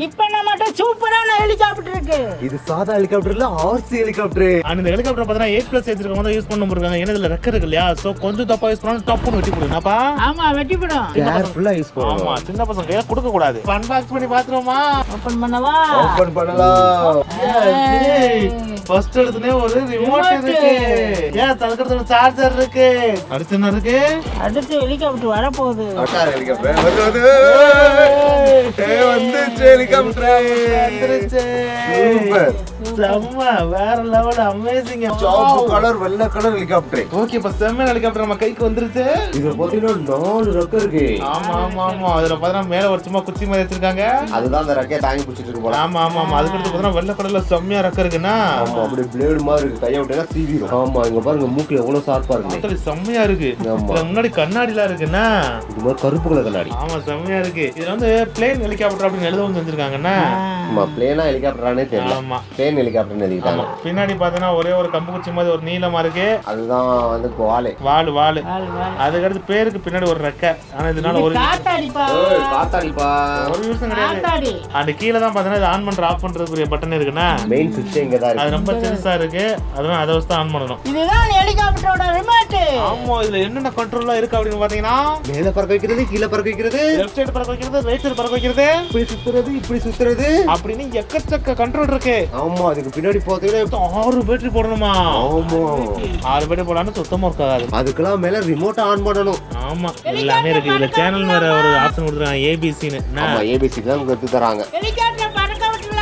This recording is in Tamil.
இப்ப நம்மட்ட சூப்பரான ஹெலிகாப்டர் இருக்கு. இது சாதா ஹெலிகாப்டர் இல்ல, ஆர்சி ஹெலிகாப்டர். அந்த ஹெலிகாப்டர் பார்த்தா 8+ ஏத்திருக்கவங்க தான் யூஸ் பண்ண முடியாங்க. ஏன்னா இதுல ரெக்க இருக்கு இல்லையா, சோ கொஞ்சம் தப்பா யூஸ் பண்ணா டப்புன்னு வெட்டி போடுங்கப்பா. ஆமா வெட்டிப்படும். கேர்ஃபுல்லா யூஸ் பண்ணணும். ஆமா சின்ன பசங்க கையில கொடுக்க கூடாது. அன்பாக்ஸ் பண்ணி பாத்துறோமா? ஓபன் பண்ணவா? ஓபன் பண்ணலாம். ஃபர்ஸ்ட் எடுத்துனே ஒரு ரிமோட் இருக்கு. ஏன் தலக்கறதுல சார்ஜர் இருக்கு. அடுத்து என்ன இருக்கு? அடுத்து ஹெலிகாப்டர் வர போகுது. அட்டார் ஹெலிகாப்டர் வருது. வந்துச்சு ஹெலிகாப்டர். வந்துருச்சு. சூப்பர். செம்ம வேற லெவல் அமேசிங். சாப்பு கலர் வெள்ளை கலர் ஹெலிகாப்டர். ஓகே இப்ப செம்ம ஹெலிகாப்டர் நம்ம கைக்கு வந்துருச்சு. இதுல பாத்தீங்கன்னா 4 ரெக்க இருக்கு. ஆமா ஆமா ஆமா அதுல பாத்தீங்கன்னா மேல ஒரு சும்மா குச்சி மாதிரி வச்சிருக்காங்க. அதுதான் அந்த ரெக்கையை தாங்கி பிடிச்சிட்டு இருக்கு போல. ஆமா ஆமா ஆமா அதுக்கு அடுத்து பாத்தீங்கன்னா வெள்ளை கலர்ல செம்மையா ரெக்க இருக்குன்னா. ஆமா அப்படியே பிளேடு மாதிரி இருக்கு. கையை விட்டா சீவிரும். ஆமா இங்க பாருங்க மூக்குல எவ்வளவு ஷார்ப்பா இருக்கு. அது செம்மையா இருக்கு. இதுல முன்னாடி கண்ணாடிலாம் இருக்குன்னா. இது மாதிரி கருப்பு கலர் கண்ணாடி. ஆமா செம்மையா இருக்கு. இதுல வந்து பிளேன் ஹெலிகாப்டர் அப்படின்னு எழுத வந்து வச்சிருக்காங்கன்னா. ஆமா பிளேனா ஹெலிகாப்டரானே தெரியல. ஆமா பிளேன் ஹெலிகாப்டர்னு எழுதிட்டாங்க. பின்னாடி பாத்தீங்கன்னா ஒரே ஒரு கம்பு குச்சி மாதிரி ஒரு நீளமா இருக்கு. அதுதான் வந்து வாலு. வாலு அதுக்கு அடுத்து பேருக்கு பின்னாடி ஒரு ரெக்கை. ஆனா இதனால ஒரு காத்தாடிப்பா. காத்தாடிப்பா. ஒரு யூஸும் கிடையாது. அந்த கீழ தான் பாத்தீங்கன்னா இது ஆன் பண்ற ஆஃப் பண்றதுக்குரிய பட்டன் இருக்குன்னா. மெயின் சுவிட்ச் இங்க தான் இருக்கு. அது ரொம்ப சிறுசா இருக்கு. அதனால அதை வச்சு ஆன் பண்ணனும். இதுதான் ஹெலிகாப்டரோட ரிமோட். ஆமா இதுல என்னென்ன கண்ட்ரோல்லாம் இருக்கு அப்படின்னு பாத்தீங்கன்னா மேல பறக்க வைக்கிறது, கீழ பறக்க வைக்கிறது, லெஃப்ட் சைடு பறக்க வைக்கிறது, ரைட் சைடு பறக்க வைக்கிறது, இப்படி சுத்துறது, இப்படி சுத்துறது அப்படின்னு எக்கச்சக்க கண்ட்ரோல் இருக்கு. ஆமா அதுக்கு பின்னாடி பாத்தீங்கன்னா 6 பேட்டரி போடணுமா? ஆமா 6 பேட்டரி போடாம சுத்தமா இருக்காது. அதுக்கெல்லாம் மேல ரிமோட் ஆன் பண்ணணும். ஆமா எல்லாமே இருக்கு. இதுல சேனல் வேற ஒரு ஆப்ஷன் கொடுத்துருக்காங்க ABCன்னு. ஆமா ABC தான் கொடுத்து தராங்க. ஹெலிகாப்டர் பறக்க விட்டுல.